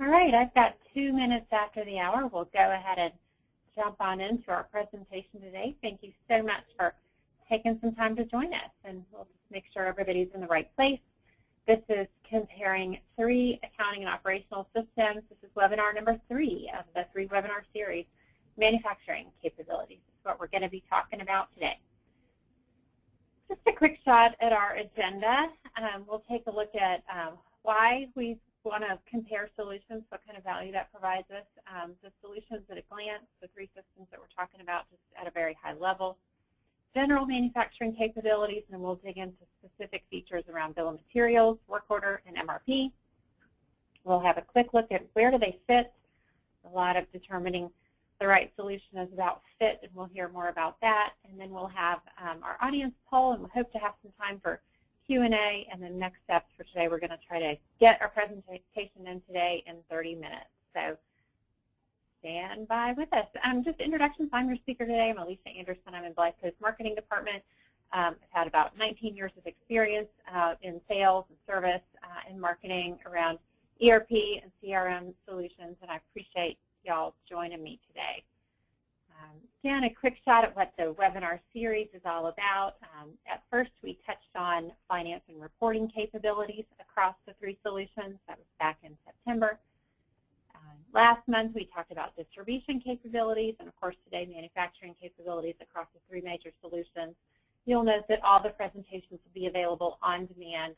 All right, I've got 2 minutes after the hour. We'll go ahead and jump on into our presentation today. Thank you so much for taking some time to join us, and we'll just make sure everybody's in the right place. This is comparing 3 accounting and operational systems. This is webinar number 3 of the 3-webinar series, Manufacturing Capabilities. This is what we're going to be talking about today. Just a quick shot at our agenda. We'll take a look at why we want to compare solutions, what kind of value that provides us, the solutions at a glance, the 3 systems that we're talking about just at a very high level, general manufacturing capabilities, and we'll dig into specific features around bill of materials, work order, and MRP. We'll have a quick look at where do they fit. A lot of determining the right solution is about fit, and we'll hear more about that. And then we'll have our audience poll, and we hope to have some time for Q&A. And the next steps for today, we're going to try to get our presentation in today in 30 minutes. So stand by with us. Just introductions. I'm your speaker today. I'm Alicia Anderson. I'm in Blythe Coast Marketing Department. I've had about 19 years of experience in sales and service and marketing around ERP and CRM solutions, and I appreciate y'all joining me today. Again, a quick shot at what the webinar series is all about. At first, we touched on finance and reporting capabilities across the 3 solutions. That was back in September. Last month, we talked about distribution capabilities, and of course, today, manufacturing capabilities across the 3 major solutions. You'll note that all the presentations will be available on demand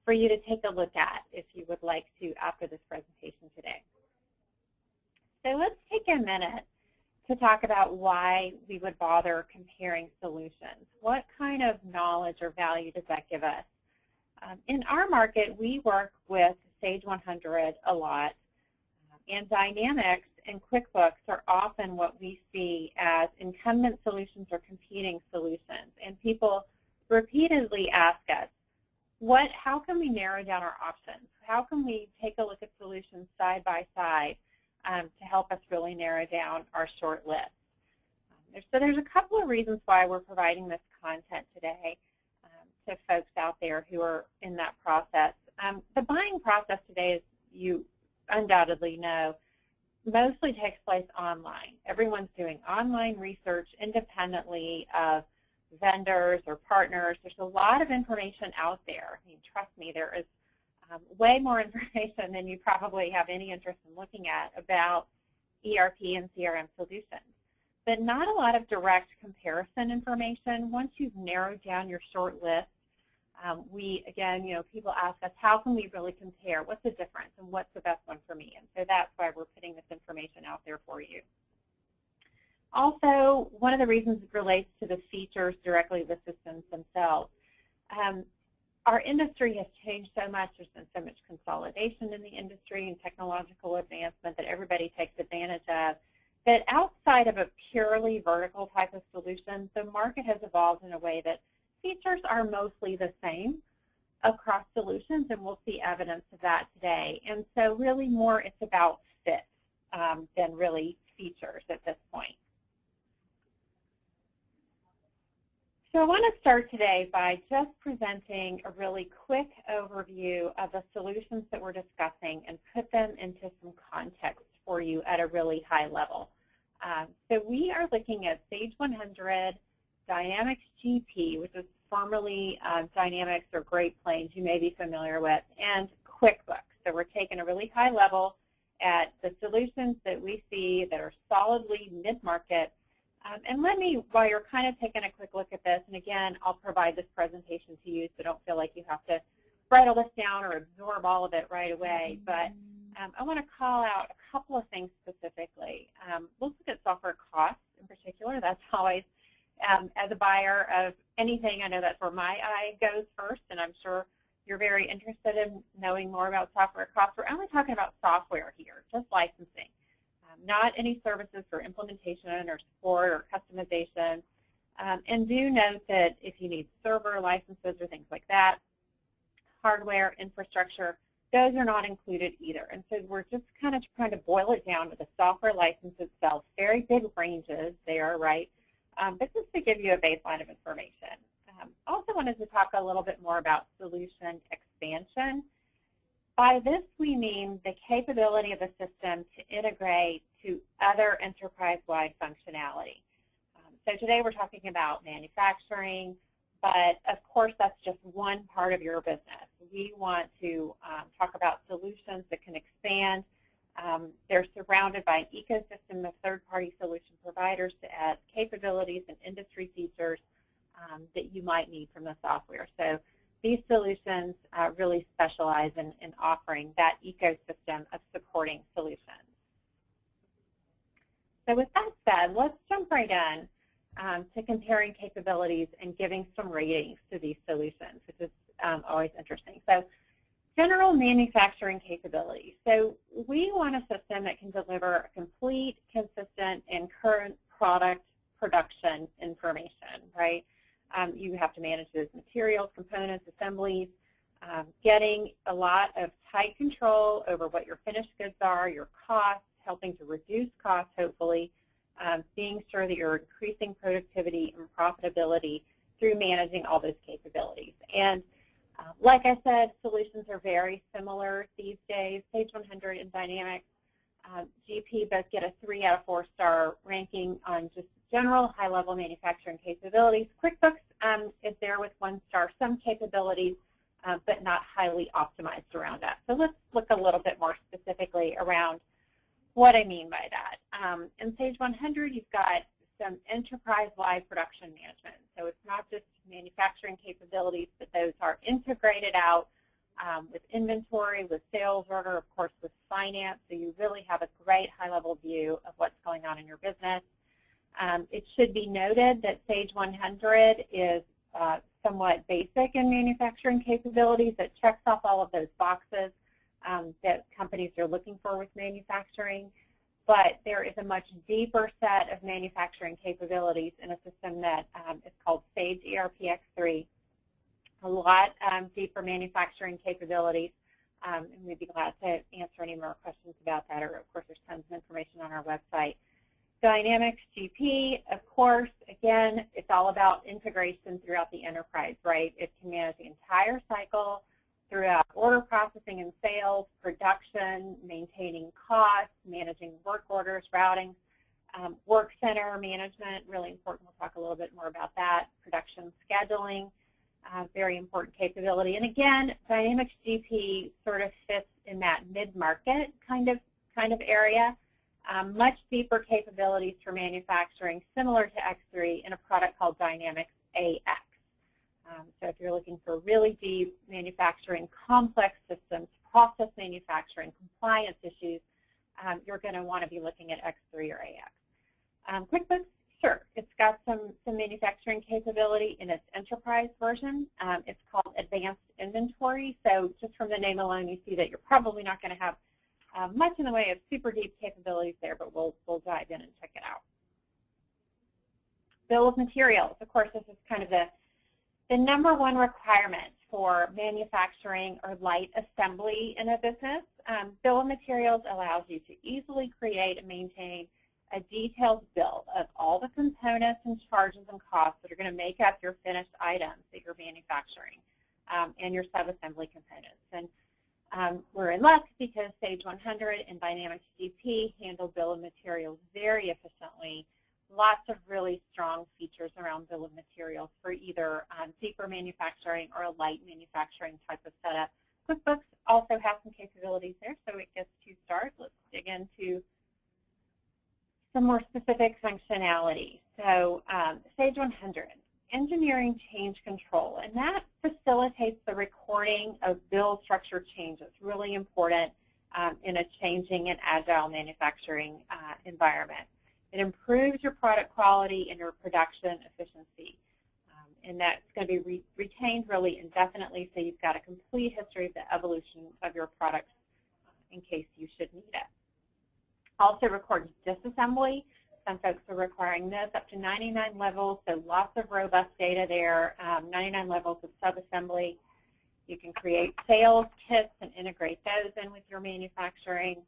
for you to take a look at if you would like to after this presentation today. So let's take a minute to talk about why we would bother comparing solutions. What kind of knowledge or value does that give us? In our market, we work with Sage 100 a lot, and Dynamics and QuickBooks are often what we see as incumbent solutions or competing solutions. And people repeatedly ask us, how can we narrow down our options? How can we take a look at solutions side by side to help us really narrow down our short list? So there's a couple of reasons why we're providing this content today to folks out there who are in that process. The buying process today, as you undoubtedly know, mostly takes place online. Everyone's doing online research independently of vendors or partners. There's a lot of information out there. I mean, trust me, there is way more information than you probably have any interest in looking at about ERP and CRM solutions. But not a lot of direct comparison information. Once you've narrowed down your short list, people ask us, how can we really compare? What's the difference and what's the best one for me? And so that's why we're putting this information out there for you. Also, one of the reasons it relates to the features directly of the systems themselves. Our industry has changed so much. There's been so much consolidation in the industry and technological advancement that everybody takes advantage of, that outside of a purely vertical type of solution, the market has evolved in a way that features are mostly the same across solutions, and we'll see evidence of that today. And so really more it's about fit than really features at this point. So I want to start today by just presenting a really quick overview of the solutions that we're discussing and put them into some context for you at a really high level. So we are looking at Sage 100, Dynamics GP, which is formerly Dynamics or Great Plains, you may be familiar with, and QuickBooks. So we're taking a really high level at the solutions that we see that are solidly mid-market. And let me, while you're kind of taking a quick look at this, and again, I'll provide this presentation to you, so don't feel like you have to write all this down or absorb all of it right away. But I want to call out a couple of things specifically. We'll look at software costs in particular. That's always, as a buyer of anything, I know that's where my eye goes first, and I'm sure you're very interested in knowing more about software costs. We're only talking about software here, just licensing. Not any services for implementation or support or customization. And do note that if you need server licenses or things like that, hardware, infrastructure, those are not included either. And so we're just kind of trying to boil it down to the software license itself. Very big ranges there, right? But just to give you a baseline of information. Also wanted to talk a little bit more about solution expansion. by this, we mean the capability of the system to integrate to other enterprise-wide functionality. So today we're talking about manufacturing, but of course that's just one part of your business. We want to talk about solutions that can expand. They're surrounded by an ecosystem of third-party solution providers to add capabilities and industry features that you might need from the software. So these solutions really specialize in offering that ecosystem of supporting solutions. So with that said, let's jump right in to comparing capabilities and giving some ratings to these solutions, which is always interesting. So general manufacturing capabilities. So we want a system that can deliver a complete, consistent, and current product production information, right? You have to manage those materials, components, assemblies, getting a lot of tight control over what your finished goods are, your costs, helping to reduce costs, hopefully, being sure that you're increasing productivity and profitability through managing all those capabilities. And like I said, solutions are very similar these days. Sage 100 and Dynamics GP both get a 3 out of 4 star ranking on just general high-level manufacturing capabilities. QuickBooks is there with 1 star, some capabilities, but not highly optimized around that. So let's look a little bit more specifically around what I mean by that. In Sage 100, you've got some enterprise-wide production management. So it's not just manufacturing capabilities, but those are integrated out with inventory, with sales order, of course, with finance. So you really have a great high-level view of what's going on in your business. It should be noted that Sage 100 is somewhat basic in manufacturing capabilities. It checks off all of those boxes that companies are looking for with manufacturing. But there is a much deeper set of manufacturing capabilities in a system that is called Sage ERP X3. A lot deeper manufacturing capabilities, and we'd be glad to answer any more questions about that, or of course there's tons of information on our website. Dynamics GP, of course, again, it's all about integration throughout the enterprise, right? It can manage the entire cycle throughout order processing and sales, production, maintaining costs, managing work orders, routing, work center management, really important. We'll talk a little bit more about that. Production scheduling, very important capability. And again, Dynamics GP sort of fits in that mid-market kind of area. Much deeper capabilities for manufacturing, similar to X3 in a product called Dynamics AX. So if you're looking for really deep manufacturing, complex systems, process manufacturing, compliance issues, you're going to want to be looking at X3 or AX. QuickBooks, sure, it's got some manufacturing capability in its enterprise version. It's called Advanced Inventory. So just from the name alone, you see that you're probably not going to have much in the way of super deep capabilities there, but we'll dive in and check it out. Bill of materials, of course, this is kind of the number one requirement for manufacturing or light assembly in a business. Bill of materials allows you to easily create and maintain a detailed bill of all the components and charges and costs that are going to make up your finished items that you're manufacturing and your sub-assembly components. And we're in luck because Sage 100 and Dynamics GP handle bill of materials very efficiently. Lots of really strong features around bill of materials for either deeper manufacturing or a light manufacturing type of setup. QuickBooks also has some capabilities there, so it gets 2 stars. Let's dig into some more specific functionality. So Sage 100, engineering change control, and that facilitates the recording of bill structure changes, really important in a changing and agile manufacturing environment. It improves your product quality and your production efficiency, and that's going to be retained really indefinitely, so you've got a complete history of the evolution of your products in case you should need it. Also records disassembly. Some folks are requiring this up to 99 levels, so lots of robust data there, 99 levels of subassembly. You can create sales kits and integrate those in with your manufacturing.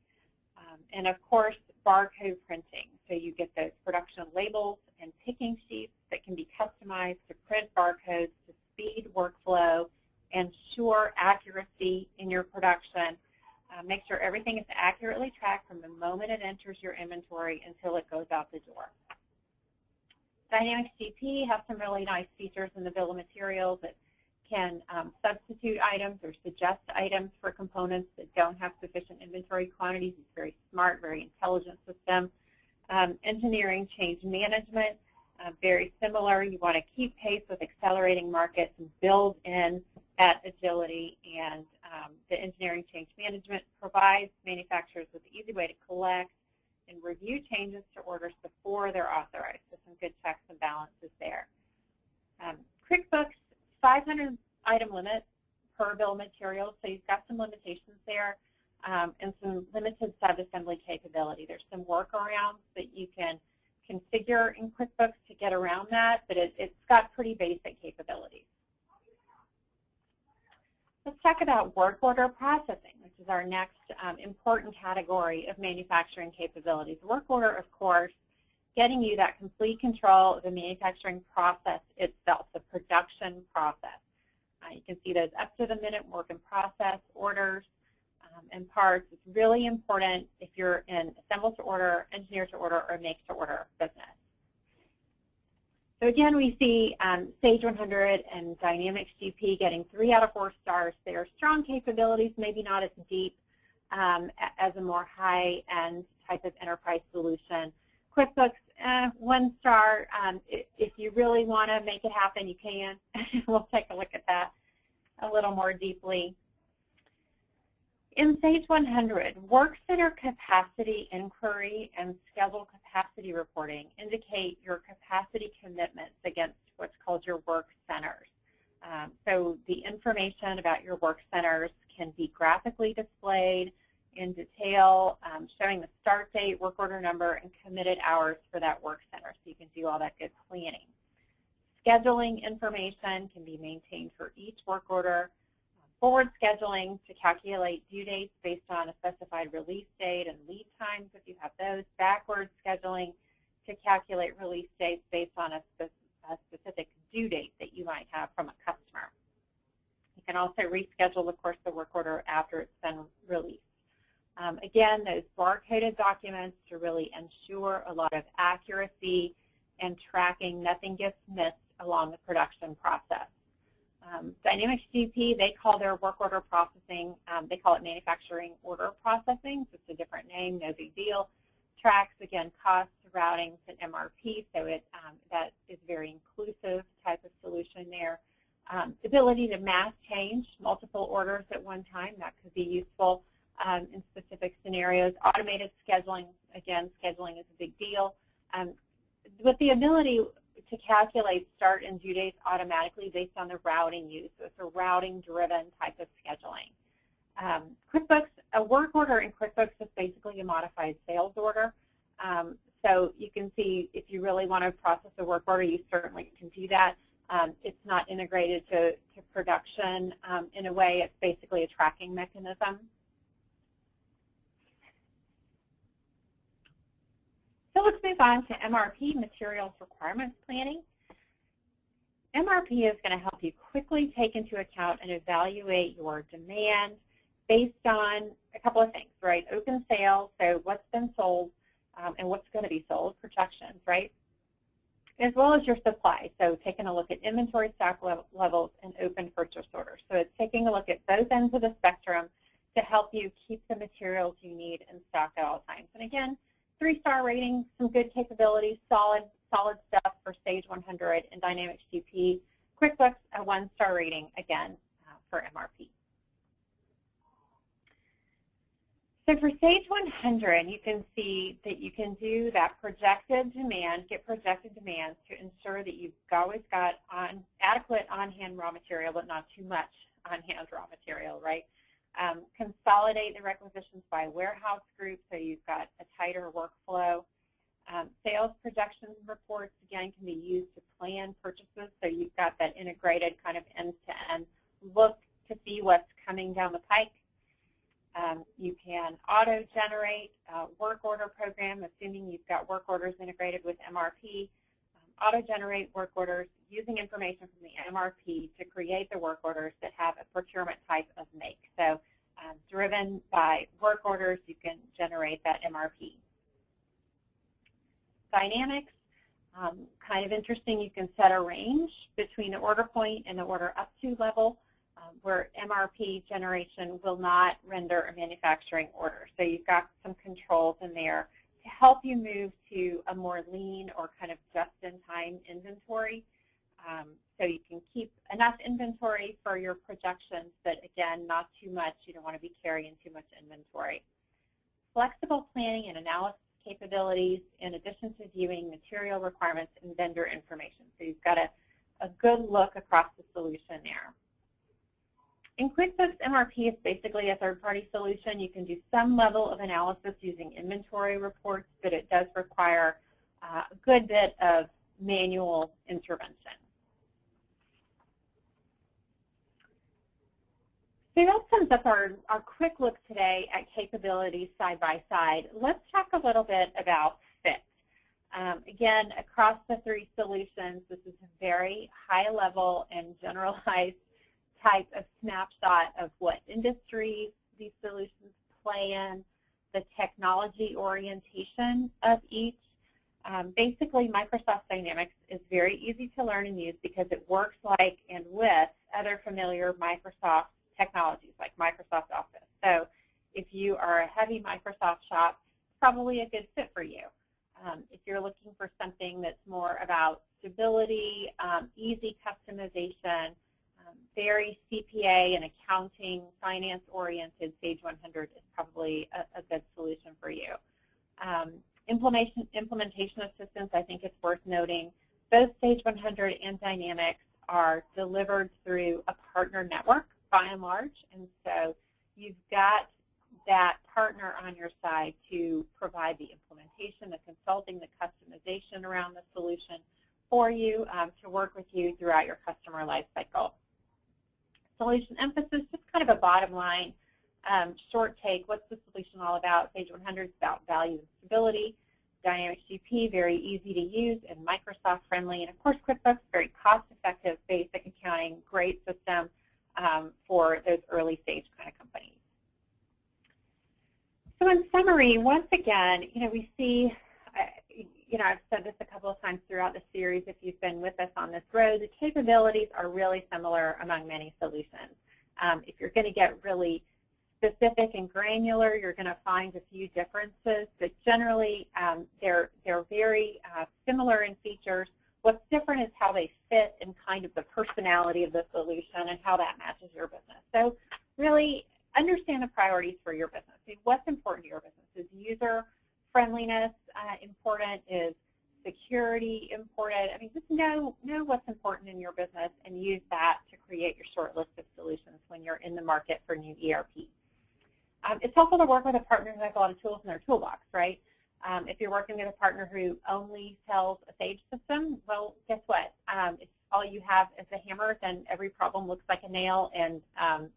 And of course, barcode printing. So you get those production labels and picking sheets that can be customized to print barcodes to speed workflow ensure accuracy in your production. Make sure everything is accurately tracked from the moment it enters your inventory until it goes out the door. Dynamics GP has some really nice features in the bill of materials that can substitute items or suggest items for components that don't have sufficient inventory quantities. It's a very smart, very intelligent system. Engineering change management, very similar. You want to keep pace with accelerating markets and build in that agility, and the engineering change management provides manufacturers with an easy way to collect and review changes to orders before they're authorized. So some good checks and balances there. QuickBooks, 500 item limit per bill of materials, so you've got some limitations there, and some limited sub-assembly capability. There's some workarounds that you can configure in QuickBooks to get around that, but it's got pretty basic capabilities. Let's talk about work order processing, which is our next important category of manufacturing capabilities. Work order, of course, getting you that complete control of the manufacturing process itself, the production process. You can see those up-to-the-minute work in process orders and parts. It's really important if you're in assemble-to-order, engineer-to-order, or make-to-order business. So again, we see Sage 100 and Dynamics GP getting 3 out of 4 stars. They are strong capabilities, maybe not as deep as a more high-end type of enterprise solution. QuickBooks, 1 star. If you really want to make it happen, you can. We'll take a look at that a little more deeply. In Sage 100, work center capacity inquiry and schedule capacity reporting indicate your capacity commitments against what's called your work centers. So the information about your work centers can be graphically displayed in detail, showing the start date, work order number, and committed hours for that work center, so you can do all that good planning. Scheduling information can be maintained for each work order. Forward scheduling to calculate due dates based on a specified release date and lead times if you have those. Backward scheduling to calculate release dates based on a specific due date that you might have from a customer. You can also reschedule, of course, the work order after it's been released. Again, those bar-coded documents to really ensure a lot of accuracy and tracking. Nothing gets missed along the production process. Dynamics GP, they call their work order processing, they call it manufacturing order processing, just a different name, no big deal. Tracks, again, cost, routing to MRP, so that is very inclusive type of solution there. Ability to mass change multiple orders at one time, that could be useful in specific scenarios. Automated scheduling, again, scheduling is a big deal. With the ability to calculate start and due dates automatically based on the routing used. So it's a routing-driven type of scheduling. QuickBooks, a work order in QuickBooks is basically a modified sales order. So you can see if you really want to process a work order, you certainly can do that. It's not integrated to production in a way. It's basically a tracking mechanism. So let's move on to MRP, Materials Requirements Planning. MRP is going to help you quickly take into account and evaluate your demand based on a couple of things, right? Open sales, so what's been sold and what's going to be sold, projections, right? As well as your supply, so taking a look at inventory stock levels and open purchase orders. So it's taking a look at both ends of the spectrum to help you keep the materials you need in stock at all times. And again, 3-star rating, some good capabilities, solid stuff for Sage 100 and Dynamics GP. QuickBooks, a 1-star rating, again, for MRP. So for Sage 100, you can see that you can do that projected demand, get projected demands to ensure that you've always got adequate on-hand raw material, but not too much on-hand raw material, right? Consolidate the requisitions by warehouse group so you've got a tighter workflow. Sales projections reports, again, can be used to plan purchases, so you've got that integrated kind of end-to-end look to see what's coming down the pike. You can auto-generate a work order program, assuming you've got work orders integrated with MRP. Auto-generate work orders using information from the MRP to create the work orders that have a procurement type of make. So driven by work orders, you can generate that MRP. Dynamics, kind of interesting. You can set a range between the order point and the order up to level, where MRP generation will not render a manufacturing order. So you've got some controls in there to help you move to a more lean or kind of just-in-time inventory. So you can keep enough inventory for your projections, but again, not too much. You don't want to be carrying too much inventory. Flexible planning and analysis capabilities in addition to viewing material requirements and vendor information. So you've got a good look across the solution there. In QuickBooks, MRP is basically a third-party solution. You can do some level of analysis using inventory reports, but it does require a good bit of manual intervention. So that sums up our quick look today at capabilities side by side. Let's talk a little bit about fit. Again, across the three solutions, this is a very high level and generalized type of snapshot of what industries these solutions play in, the technology orientation of each. Basically, Microsoft Dynamics is very easy to learn and use because it works like and with other familiar Microsoft technologies like Microsoft Office. So if you are a heavy Microsoft shop, it's probably a good fit for you. If you're looking for something that's more about stability, easy customization, very CPA and accounting, finance-oriented, Sage 100 is probably a good solution for you. Implementation assistance, I think it's worth noting. Both Sage 100 and Dynamics are delivered through a partner network, by and large, and so you've got that partner on your side to provide the implementation, the consulting, the customization around the solution for you, to work with you throughout your customer life cycle. Solution emphasis, just kind of a bottom line, short take. What's the solution all about? Sage 100 is about value and stability. Dynamics GP, very easy to use and Microsoft friendly. And of course, QuickBooks, very cost-effective, basic accounting, great system for those early stage kind of companies. So in summary, once again, we see, I've said this a couple of times throughout the series if you've been with us on this road, the capabilities are really similar among many solutions. If you're going to get really specific and granular, you're going to find a few differences, but generally they're very similar in features. What's different is how they fit and kind of the personality of the solution and how that matches your business. So really understand the priorities for your business. What's important to your business? Is user friendliness important? Is security important? I mean, just know what's important in your business and use that to create your short list of solutions when you're in the market for new ERP. It's helpful to work with a partner who has a lot of tools in their toolbox, right? If you're working with a partner who only sells a Sage system, well, guess what? If all you have is a hammer, then every problem looks like a nail, and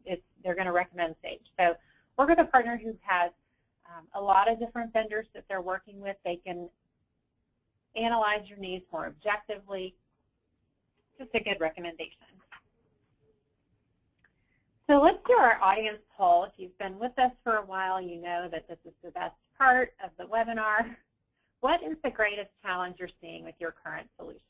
they're going to recommend Sage. So work with a partner who has a lot of different vendors that they're working with. They can analyze your needs more objectively. Just a good recommendation. So let's do our audience poll. If you've been with us for a while, you know that this is the best part of the webinar. What is the greatest challenge you're seeing with your current solution?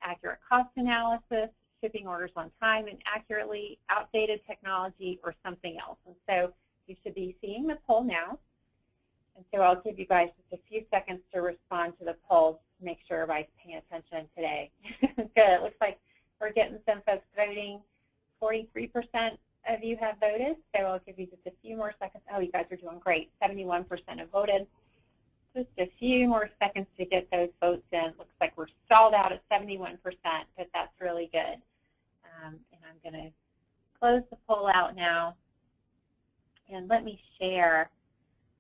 Accurate cost analysis, shipping orders on time and accurately, outdated technology, or something else? And so you should be seeing the poll now. And so I'll give you guys just a few seconds to respond to the poll to make sure everybody's paying attention today. Good. It looks like we're getting some folks voting. 43% of you have voted, so I'll give you just a few more seconds. Oh, you guys are doing great. 71% have voted. Just a few more seconds to get those votes in. Looks like we're stalled out at 71%, but that's really good. And I'm going to close the poll out now. And let me share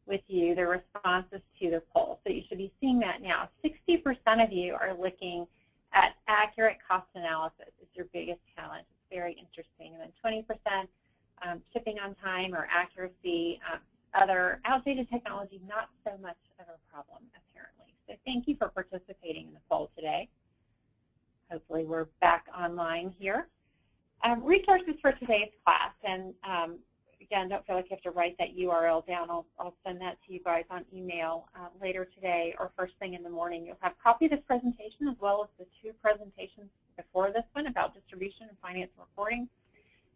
with you the responses to the poll. So you should be seeing that now. 60% of you are looking at accurate cost analysis is your biggest challenge. It's very interesting. And then 20% shipping on time or accuracy. Other outdated technology, not so much of a problem, apparently. So thank you for participating in the poll today. hopefully we're back online here. Resources for today's class, and again, don't feel like you have to write that URL down. I'll send that to you guys on email later today or first thing in the morning. You'll have a copy of this presentation as well as the 2 presentations before this one about distribution and finance reporting.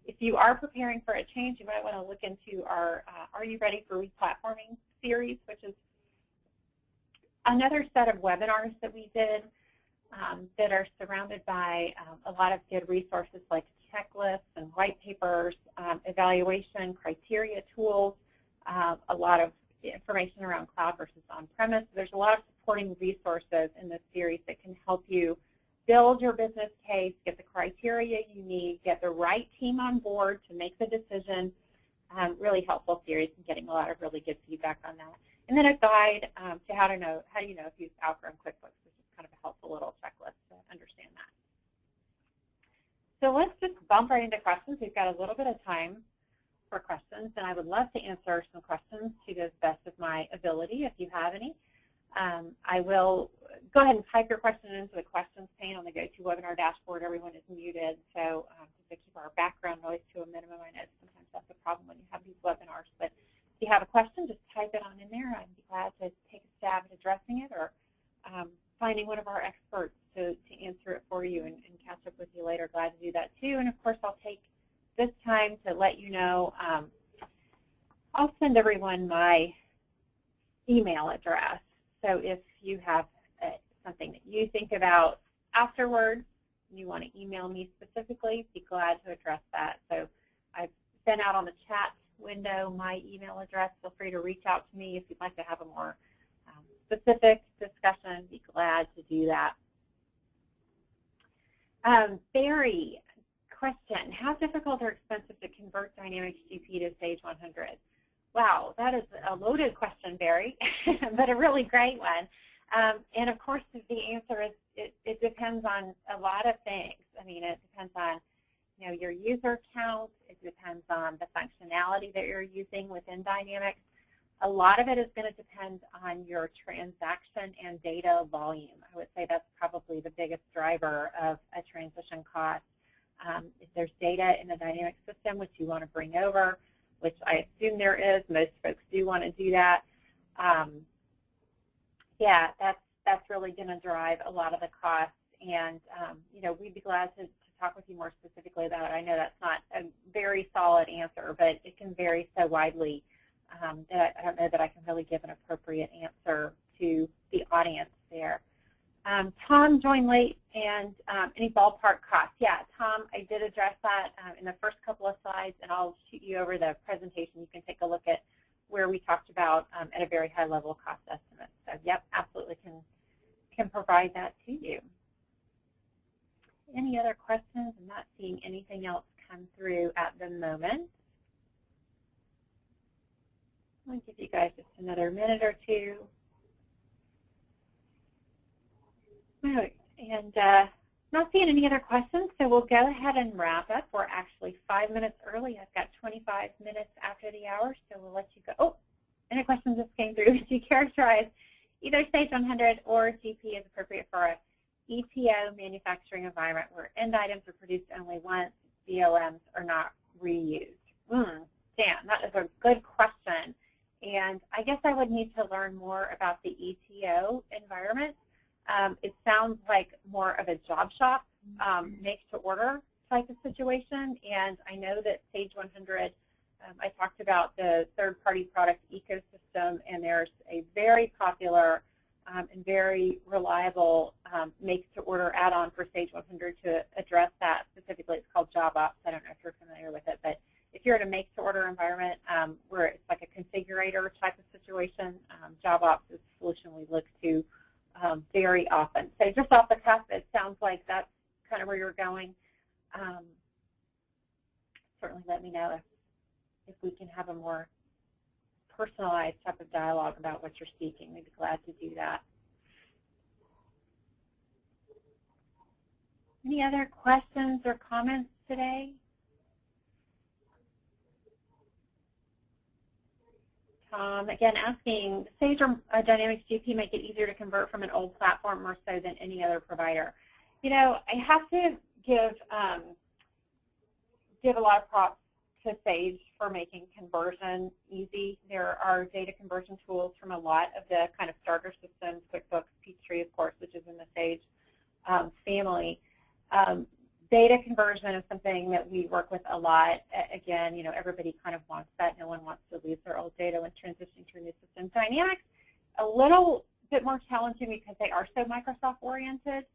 If you are preparing for a change, you might want to look into our Are You Ready for Replatforming series, which is another set of webinars that we did that are surrounded by a lot of good resources like checklists and white papers, evaluation criteria tools, a lot of information around cloud versus on-premise. There's a lot of supporting resources in this series that can help you build your business case, get the criteria you need, get the right team on board to make the decision. Really helpful series and getting a lot of really good feedback on that. And then a guide to how do you know if you've outgrown QuickBooks, which is kind of a helpful little checklist to understand that. So let's just bump right into questions. We've got a little bit of time for questions, and I would love to answer some questions to the best of my ability if you have any. I will go ahead and type your question into the questions pane on the GoToWebinar dashboard. Everyone is muted, so to keep our background noise to a minimum. I know sometimes that's a problem when you have these webinars, but if you have a question, just type it on in there. I'd be glad to take a stab at addressing it or finding one of our experts to answer it for you and catch up with you later. Glad to do that too. And of course, I'll take this time to let you know I'll send everyone my email address. So if you have something that you think about afterwards, you want to email me specifically, be glad to address that. So I've sent out on the chat window my email address. Feel free to reach out to me if you'd like to have a more specific discussion. Be glad to do that. Barry, question, how difficult or expensive to convert Dynamics GP to Sage 100? Wow, that is a loaded question, Barry, but a really great one. And of course, the answer is it depends on a lot of things. I mean, it depends on your user count. It depends on the functionality that you're using within Dynamics. A lot of it is going to depend on your transaction and data volume. I would say that's probably the biggest driver of a transition cost. If there's data in the Dynamics system which you want to bring over, which I assume there is, most folks do want to do that. Yeah, that's really going to drive a lot of the costs. And we'd be glad to talk with you more specifically about it. I know that's not a very solid answer, but it can vary so widely that I don't know that I can really give an appropriate answer to the audience there. Tom joined late, and any ballpark costs? Yeah, Tom, I did address that in the first couple of slides, and I'll shoot you over the presentation. You can take a look at where we talked about at a very high level cost estimate. So, yep, absolutely can provide that to you. Any other questions? I'm not seeing anything else come through at the moment. I'll give you guys just another minute or two. All right, and not seeing any other questions, so we'll go ahead and wrap up. We're actually 5 minutes early. I've got 25 minutes after the hour, so we'll let you go. Oh, any questions just came through. Do you characterize either Sage 100 or GP as appropriate for a ETO manufacturing environment where end items are produced only once, BOMs are not reused? Dan, that is a good question. And I guess I would need to learn more about the ETO environment. It sounds like more of a job shop, make-to-order type of situation. And I know that Sage 100, I talked about the third-party product ecosystem, and there's a very popular and very reliable make-to-order add-on for Sage 100 to address that specifically. It's called JobOps. I don't know if you're familiar with it, but if you're in a make-to-order environment where it's like a configurator type of situation, JobOps is a solution we look to very often. So just off the cuff, it sounds like that's kind of where you're going. Certainly let me know if we can have a more personalized type of dialogue about what you're seeking. We'd be glad to do that. Any other questions or comments today? Tom, again, asking, Sage or Dynamics GP make it easier to convert from an old platform more so than any other provider? You know, I have to give a lot of props to Sage for making conversion easy. There are data conversion tools from a lot of the kind of starter systems, QuickBooks, Peachtree, of course, which is in the Sage family. Data conversion is something that we work with a lot. Again, you know, everybody kind of wants that. No one wants to lose their old data when transitioning to a new system. Dynamics, a little bit more challenging because they are so Microsoft oriented.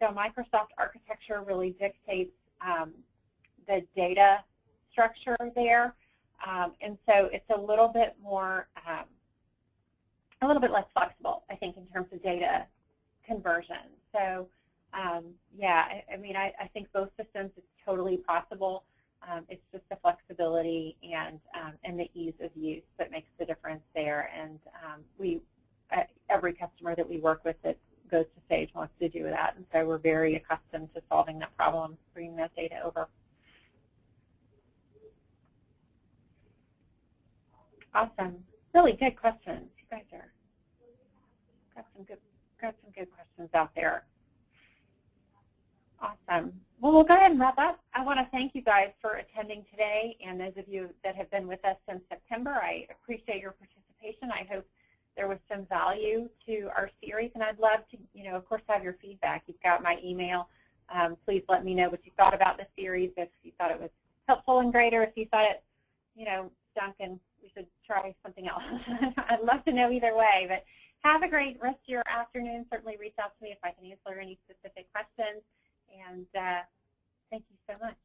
So Microsoft architecture really dictates the data structure there, and so it's a little bit more, a little bit less flexible, I think, in terms of data conversion. So, yeah, I mean, I think both systems is totally possible. It's just the flexibility and the ease of use that makes the difference there. And every customer that we work with that goes to Sage wants to do that, and so we're very accustomed to solving that problem, bringing that data over. Awesome. Really good questions. You guys are got some good questions out there. Awesome. Well, we'll go ahead and wrap up. I want to thank you guys for attending today, and those of you that have been with us since September. I appreciate your participation. I hope there was some value to our series, and I'd love to, you know, of course, have your feedback. You've got my email. Please let me know what you thought about the series, if you thought it was helpful and great, or if you thought it, you know, stunk and we should try something else. I'd love to know either way. But have a great rest of your afternoon. Certainly reach out to me if I can answer any specific questions. And thank you so much.